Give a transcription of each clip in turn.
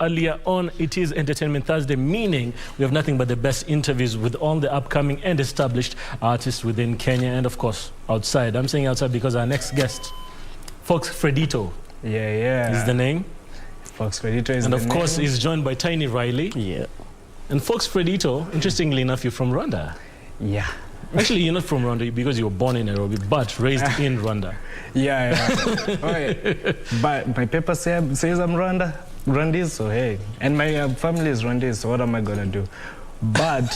earlier on, it is Entertainment Thursday, meaning we have nothing but the best interviews with all the upcoming and established artists within Kenya and, of course, outside. I'm saying outside because our next guest, Foxfredito, is the name. Foxfredito is and the of name. course, he's joined by Tinny Riley. Yeah. And Foxfredito, interestingly enough, you're from Rwanda. Yeah. Actually, you're not from Rwanda because you were born in Nairobi, but raised in Rwanda. Yeah. Okay. But my paper says I'm Rwandese, so hey. And my family is Rwandese, so what am I going to do? But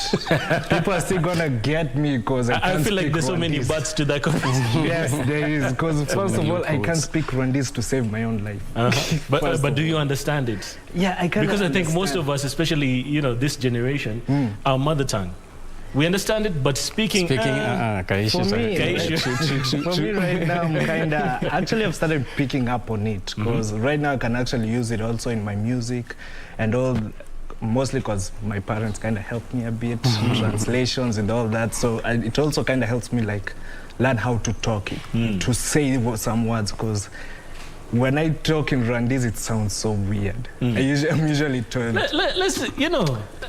people are still going to get me because I feel like there's so many buts to that conversation. Yes, there is. Because first of all, I can't speak Rwandese to save my own life. But do you understand it? Yeah, I can. Because I think most of us, especially, you know, this generation, our mother tongue. We understand it, but speaking for me right now, I'm actually I've started picking up on it because right now I can actually use it also in my music and all, mostly because my parents kind of helped me a bit, translations and all that. So it also kind of helps me like learn how to talk it, to say some words, because when I talk in Rwandese, it sounds so weird. I'm usually told. Let's, you know,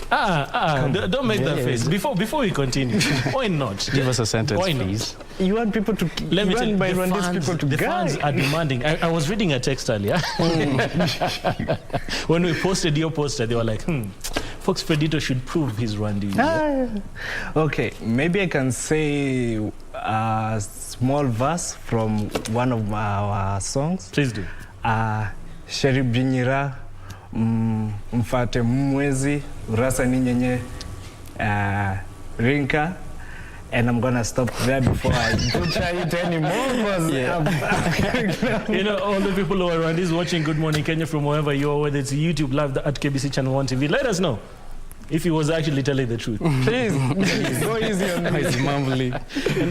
don't make that face. Before we continue, why not? Give us a sentence, please. You want people to, let me tell you, by Rwandese people to the fans are demanding. I was reading a text earlier. When we posted your poster, they were like, Foxfredito should prove his Rwandese. Okay, maybe I can say a small verse from one of our songs. Please do. Sheribinyira mfate mwezi rasa ninyenye rinka. And I'm gonna stop there before I butcher it anymore. You know, all the people who are around this watching Good Morning Kenya from wherever you are, whether it's YouTube Live at KBC Channel 1 TV, let us know if he was actually telling the truth. Please, go easy on me.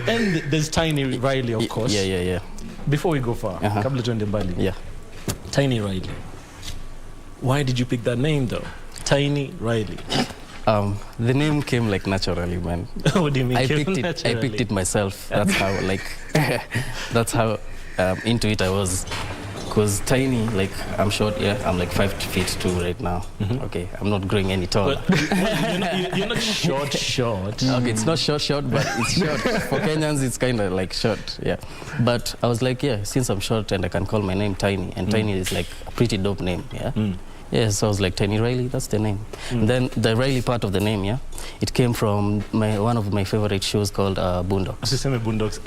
And there's Tinny Riley, of course. Yeah. Before we go far, kabla tuende mbali. Yeah. Tinny Riley. Why did you pick that name, though? Tinny Riley. The name came like naturally, man. What do you mean? I picked it myself. That's how, like, that's how into it I was. Because Tinny, like, I'm short, I'm like 5'2" right now. Okay, I'm not growing any taller. You're not short. Okay, it's not short, but it's short. For Kenyans, it's kind of like short, yeah. But I was like, since I'm short and I can call my name Tinny, and Tinny is like a pretty dope name, Yeah, so I was like, Tinny Riley, that's the name. And then the Riley part of the name, it came from one of my favorite shows called Boondocks. Boondocks.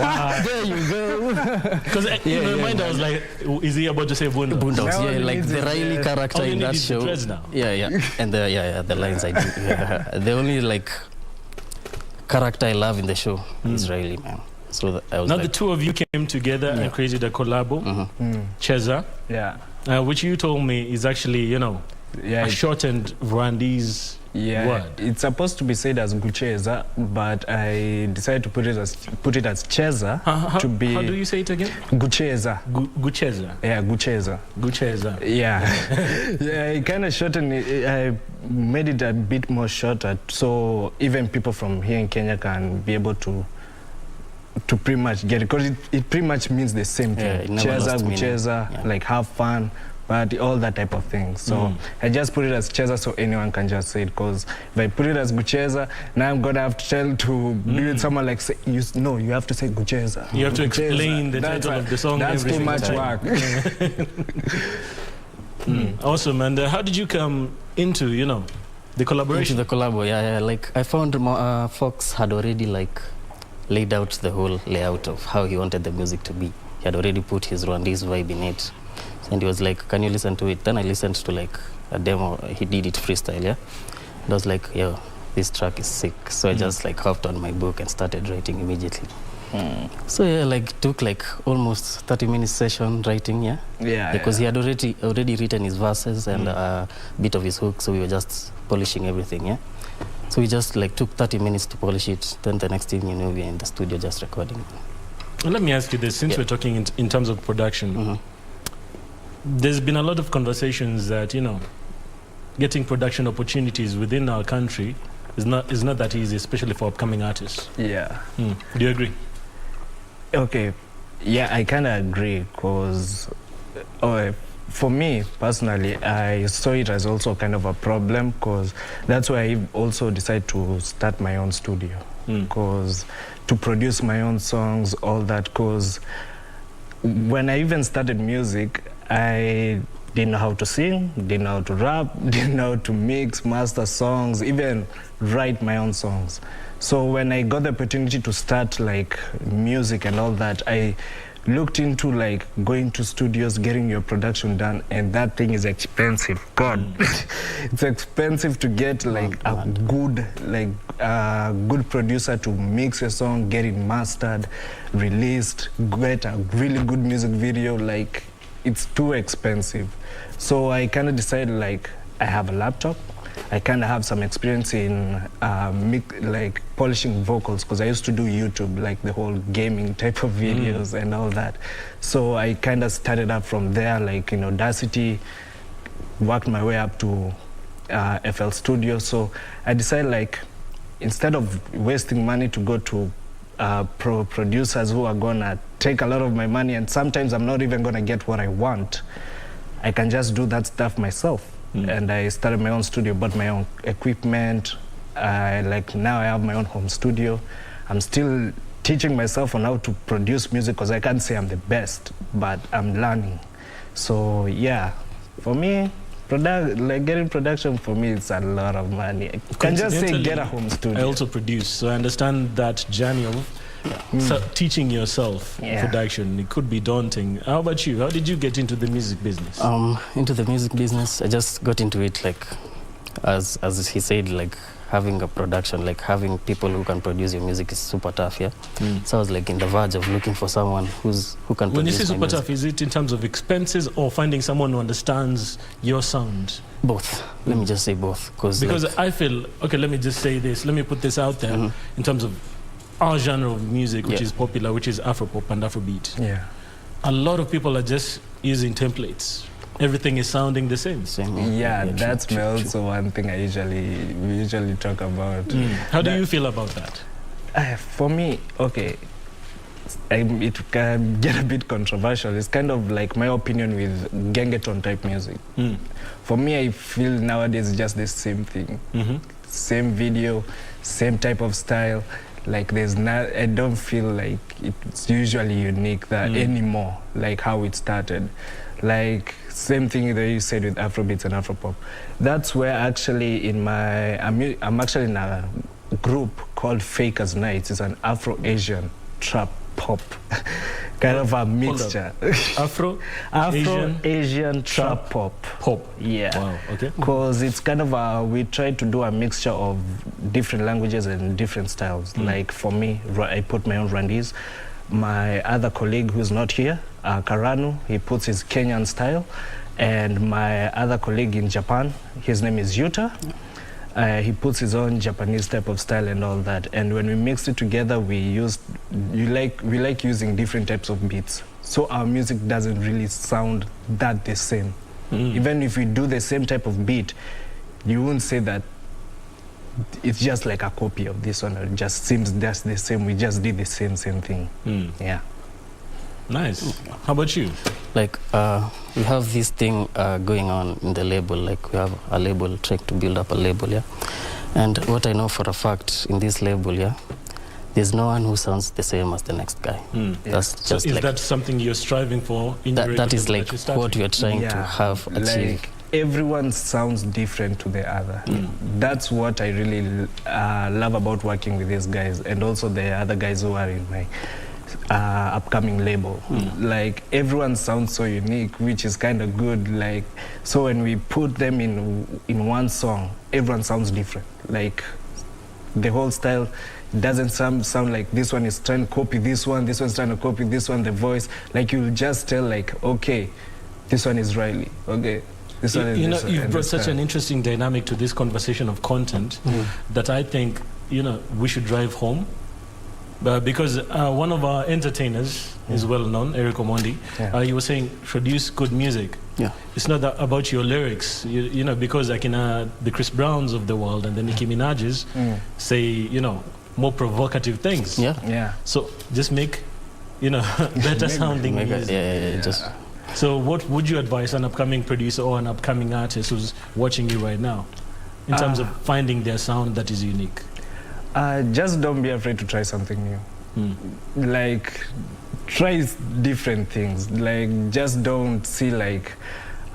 Wow. There you go. Because in my mind, I was like, is he about to say Boondocks? Boondocks, like the Riley character in that show. Now. Yeah. And the lines I do. The only like character I love in the show is Riley, man. So I was now like, the two of you came together and created a collabo, Cheza. Yeah. Which you told me is actually, you know, a shortened Rwandese word. It's supposed to be said as Gucheza, but I decided to put it as Cheza to be. How do you say it again? Gucheza. Gucheza. Yeah, Gucheza. Gucheza. Yeah. I kind of shortened it. I made it a bit more shorter, so even people from here in Kenya can be able to pretty much get it, because it pretty much means the same thing. Cheza, Gucheza, like have fun, but all that type of thing. So I just put it as Cheza so anyone can just say it, because if I put it as Gucheza, now I'm gonna have to be with someone like, say, you have to say Gucheza. You have to explain the title of the song. That's too much work. Awesome. And how did you come into, you know, the collaboration? Into the collabo, like I found Fox had already like laid out the whole layout of how he wanted the music to be. He had already put his Rwandese vibe in it. And he was like, can you listen to it? Then I listened to like a demo. He did it freestyle, And I was like, yo, this track is sick. So I just like hopped on my book and started writing immediately. So like took like almost 30 minutes session writing, because he had already written his verses and a bit of his hook. So we were just polishing everything, So we just like took 30 minutes to polish it. Then the next thing you know, we're in the studio just recording. Well, let me ask you this, since we're talking in terms of production, there's been a lot of conversations that, you know, getting production opportunities within our country is not that easy, especially for upcoming artists. Yeah. Do you agree? Okay. Yeah, I kind of agree, because for me personally, I saw it as also kind of a problem, because that's why I also decided to start my own studio, because to produce my own songs, all that, because when I even started music, I didn't know how to sing, didn't know how to rap, didn't know how to mix, master songs, even write my own songs. So when I got the opportunity to start like music and all that, I looked into like going to studios, getting your production done, and that thing is expensive. God, it's expensive to get like a good producer to mix a song, get it mastered, released, get a really good music video. Like, it's too expensive. So I kind of decided, like, I have a laptop, I kind of have some experience in like polishing vocals, because I used to do YouTube, like the whole gaming type of videos and all that. So I kind of started up from there, like in Audacity, worked my way up to FL Studio. So I decided, like, instead of wasting money to go to producers who are gonna take a lot of my money, and sometimes I'm not even gonna get what I want, I can just do that stuff myself. And I started my own studio, bought my own equipment. Like, now I have my own home studio. I'm still teaching myself on how to produce music, because I can't say I'm the best, but I'm learning. So yeah, for me, getting production, for me, it's a lot of money. I can just say get a home studio. I also produce, so I understand that journey of teaching yourself production. It could be daunting. How about you? How did you get into the music business? Into the music business, I just got into it, like, as he said, like, having a production, like having people who can produce your music is super tough, yeah? So I was like in the verge of looking for someone who can produce my music. When you say super tough, is it in terms of expenses or finding someone who understands your sound? Both. Let me just say both. Because like, I feel, okay, let me just say this. Let me put this out there in terms of our genre of music, which is popular, which is Afropop and Afrobeat. Yeah. A lot of people are just using templates. Everything is sounding the same. That's also one thing we usually talk about. How do you feel about that? For me, okay, it can get a bit controversial. It's kind of like my opinion with gengeton type music. For me, I feel nowadays it's just the same thing. Same video, same type of style. Like, I don't feel like it's usually unique anymore, like how it started. Like, same thing that you said with Afrobeats and Afropop. That's where actually I'm actually in a group called Fakers Nights. It's an Afro-Asian trap pop, kind of a mixture. Afro-Asian trap pop. Yeah. Wow, okay. Because it's kind of we try to do a mixture of different languages and different styles. Like, for me, I put my own randis. My other colleague who's not here, Karanu, he puts his Kenyan style. And my other colleague in Japan, his name is Yuta. He puts his own Japanese type of style and all that. And when we mixed it together, we like using different types of beats. So our music doesn't really sound that the same. Even if we do the same type of beat, you won't say that it's just like a copy of this one. It just seems just the same. We just did the same thing. Yeah. Nice. How about you? Like, we have this thing going on in the label. Like, we have a label, trying to build up a label, yeah? And what I know for a fact in this label, yeah, there's no one who sounds the same as the next guy. That's just so is that something you're striving for? That is like what you're trying to have achieved. Like, everyone sounds different to the other. That's what I really love about working with these guys, and also the other guys who are in my upcoming label. Like, everyone sounds so unique, which is kind of good. Like, so when we put them in one song, everyone sounds different. Like, the whole style doesn't sound like this one is trying to copy this one's trying to copy this one, the voice. Like, you'll just tell, like, okay, this one is Riley, okay, this one is this one. You've brought such an interesting dynamic to this conversation of content that I think, we should drive home. Because one of our entertainers is well known, Eric Omondi. He was saying, produce good music. It's not about your lyrics, because like in the Chris Browns of the world and the Nicki Minaj's say, more provocative things. Yeah. So just make, better sounding music. So what would you advise an upcoming producer or an upcoming artist who's watching you right now in terms of finding their sound that is unique? Just don't be afraid to try something new. Like, try different things. Like, just don't see like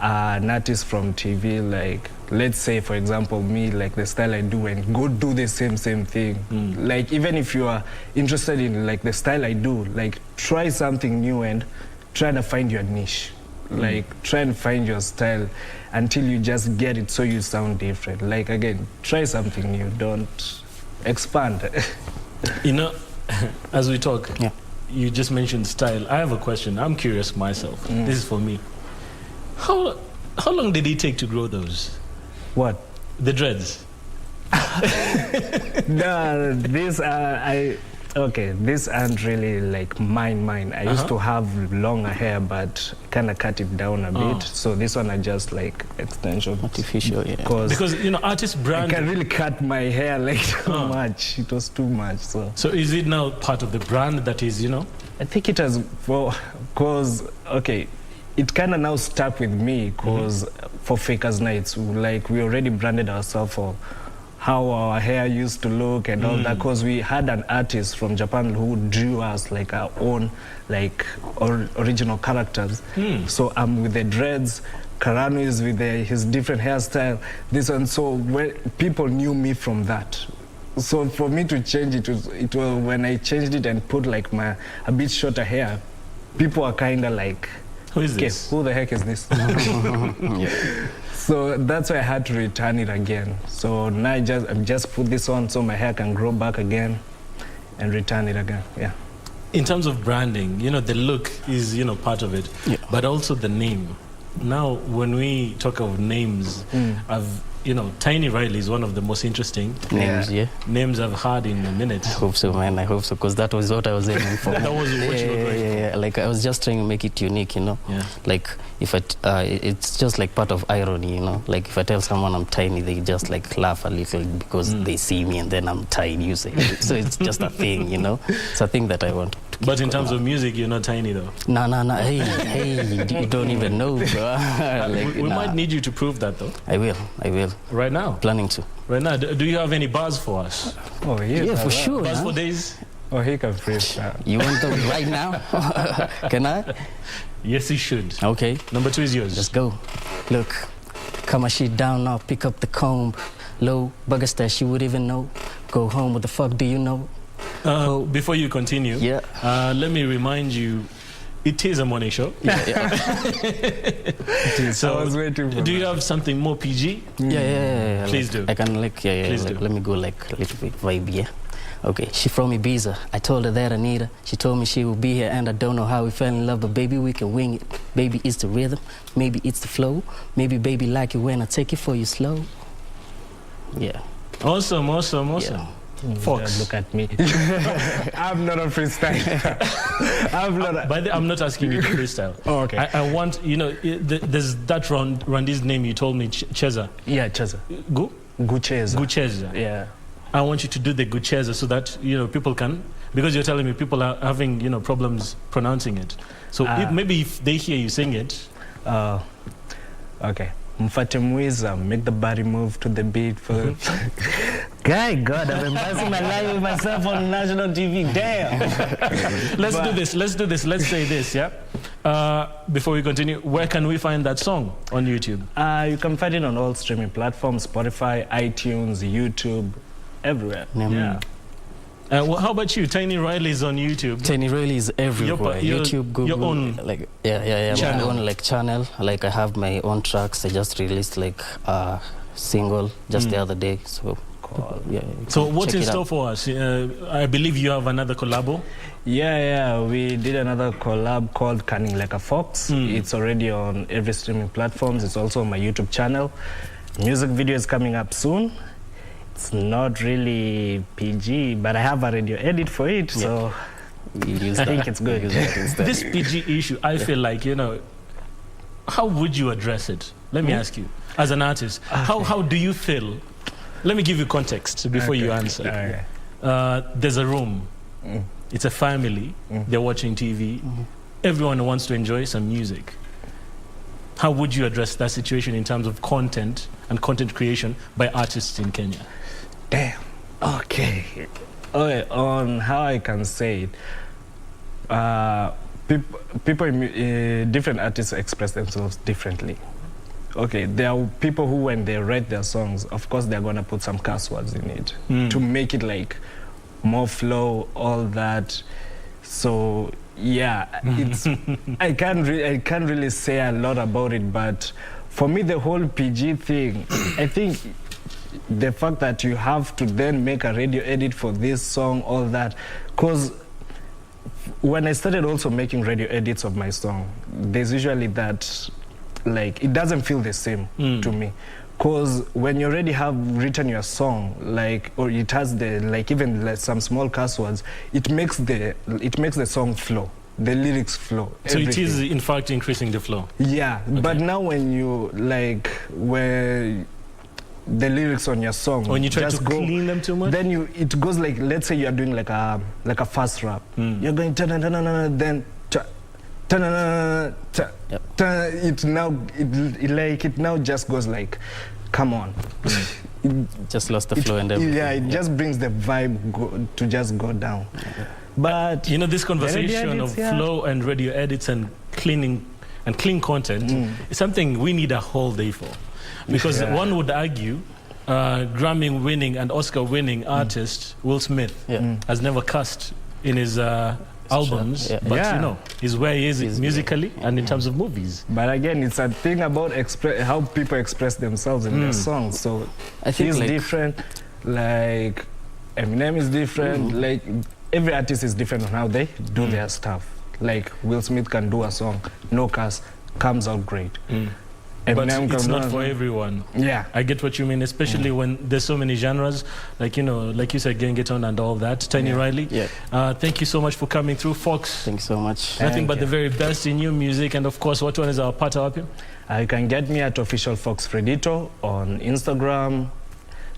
an artist from TV, like, let's say, for example, me, like the style I do, and go do the same thing. Like, even if you are interested in like the style I do, like, try something new and try to find your niche. Like, try and find your style until you just get it so you sound different. Like, again, try something new, don't expand. You know, as we talk, Yeah. you just mentioned style. I have a question. I'm curious myself. This is for me. How long did it take to grow those? What? The dreads? No, these these aren't really like mine. I used to have longer hair, but kind of cut it down a bit. So this one are just like extensions. Artificial, yeah. Because, you know, artist I brand... can really cut my hair like too much. It was too much. So is it now part of the brand that is, you know? I think it has, because, okay, it kind of now stuck with me because for Fakers Nights, like, we already branded ourselves for how our hair used to look and all that, because we had an artist from Japan who drew us like our own like original characters. So I'm with the dreads, Karano is with his different hairstyle, this one. So people knew me from that. So for me to change it was when I changed it and put like a bit shorter hair, people are kind of like, Who is this? Who the heck is this? So that's why I had to return it again. So now I just put this on so my hair can grow back again and return it again. Yeah. In terms of branding, you know, the look is, you know, part of it, but also the name. Now, when we talk of names, you know, Tiny Riley is one of the most interesting names I've heard in a minute. I hope so, man. I hope so, because that was what I was aiming for. That was what you were going for. Yeah. Like, I was just trying to make it unique, you know. Yeah. Like, if it's just like part of irony, you know. Like, if I tell someone I'm tiny, they just like laugh a little because they see me and then I'm tiny. You say, so it's just a thing, you know. It's a thing that I want. But in terms of music, you're not tiny though. No. Hey, you don't even know, bro. Like, we might need you to prove that though. I will. Right now. Planning to. Right now. Do you have any bars for us? Oh, Yeah, for sure. Bars Huh? for days? Oh, he can freestyle. You want them right now? Can I? Yes, you should. Okay. Number 2 is yours. Let's go. Look, cut my shit down now, pick up the comb. Low, buggers that she would even know. Go home, what the fuck do you know? Before you continue, let me remind you, it is a morning show. So, I was waiting for do you have something more PG? Yeah. Please like, do. I can Please do. Let me go like a little bit vibe, yeah. Okay, she from Ibiza. I told her that I need her. She told me she would be here, and I don't know how we fell in love, but baby, we can wing it. Baby, it's the rhythm. Maybe it's the flow. Maybe baby like it when I take it for you slow. Yeah. Awesome. Yeah. Fox. Look at me. I'm not a freestyler. I'm not asking you to freestyle. Oh, okay. I want, you know, there's that Randy's name you told me, Cheza. Yeah, Cheza. Gucheza. Gucheza. Yeah. I want you to do the Gucheza so that, you know, people can, because you're telling me people are having, you know, problems pronouncing it. So maybe if they hear you sing it. Okay. Mfate Mwiza, make the body move to the beat. For Guy, God, I've been passing my life with myself on national TV. Damn. Let's do this. Let's say this, yeah? Before we continue, where can we find that song on YouTube? You can find it on all streaming platforms, Spotify, iTunes, YouTube, everywhere. Yeah. How about you? Tiny Riley is on YouTube. Tiny Riley is everywhere. YouTube, Google. Your own channel. My own like channel. Like I have my own tracks. I just released like a single just the other day. So So what's in store for us? I believe you have another collabo. Yeah. We did another collab called Cunning Like a Fox. It's already on every streaming platforms. It's also on my YouTube channel. Music video is coming up soon. It's not really PG, but I have a radio edit for it, so I think it's good. This PG issue, I feel like, you know, how would you address it? Let me ask you, as an artist, how do you feel? Let me give you context before you answer. There's a room. It's a family. They're watching TV. Everyone wants to enjoy some music. How would you address that situation in terms of content and content creation by artists in Kenya? Damn. Okay. Okay, on how I can say it, different artists express themselves differently. Okay, there are people who, when they write their songs, of course they're gonna put some curse words in it to make it like more flow, all that. So yeah, it's I can't really say a lot about it, but for me the whole PG thing, I think the fact that you have to then make a radio edit for this song, all that, because when I started also making radio edits of my song, there's usually that, like, it doesn't feel the same to me. Because when you already have written your song, like, or it has the, like, even like some small curse words, it makes the song flow, the lyrics flow. So everything. it is, in fact, increasing the flow. Yeah, okay. But now when you, like, where the lyrics on your song, when you try to clean them too much, then it goes like, let's say you're doing like a fast rap, you're going then it now just goes like, come on. Just lost the flow and everything. Yeah, it just brings the vibe to just go down. But you know, this conversation of flow and radio edits and cleaning and clean content is something we need a whole day for. Because one would argue Grammy-winning and Oscar-winning artist Will Smith has never cussed in his albums, but you know, he's where he is musically and in terms of movies. But again, it's a thing about how people express themselves in their songs. So I think he's like, different, like Eminem is different, like every artist is different on how they do their stuff. Like Will Smith can do a song, no cuss, comes out great. But it's not for everyone. Yeah, I get what you mean, especially when there's so many genres, like, you know, like you said, Gengeton and all that. Tinny Riley, thank you so much for coming through. Fox, thank you so much. Nothing but the very best in new music, and of course, what one is our partner up here? You can get me at official Foxfredito on Instagram,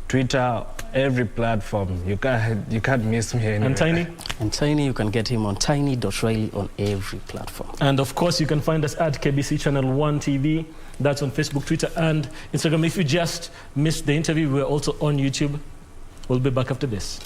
Twitter, every platform. You can't miss me anywhere. And Tinny? And Tinny, you can get him on tiny.riley on every platform. And of course, you can find us at KBC Channel 1 TV. That's on Facebook, Twitter, and Instagram. If you just missed the interview, we're also on YouTube. We'll be back after this.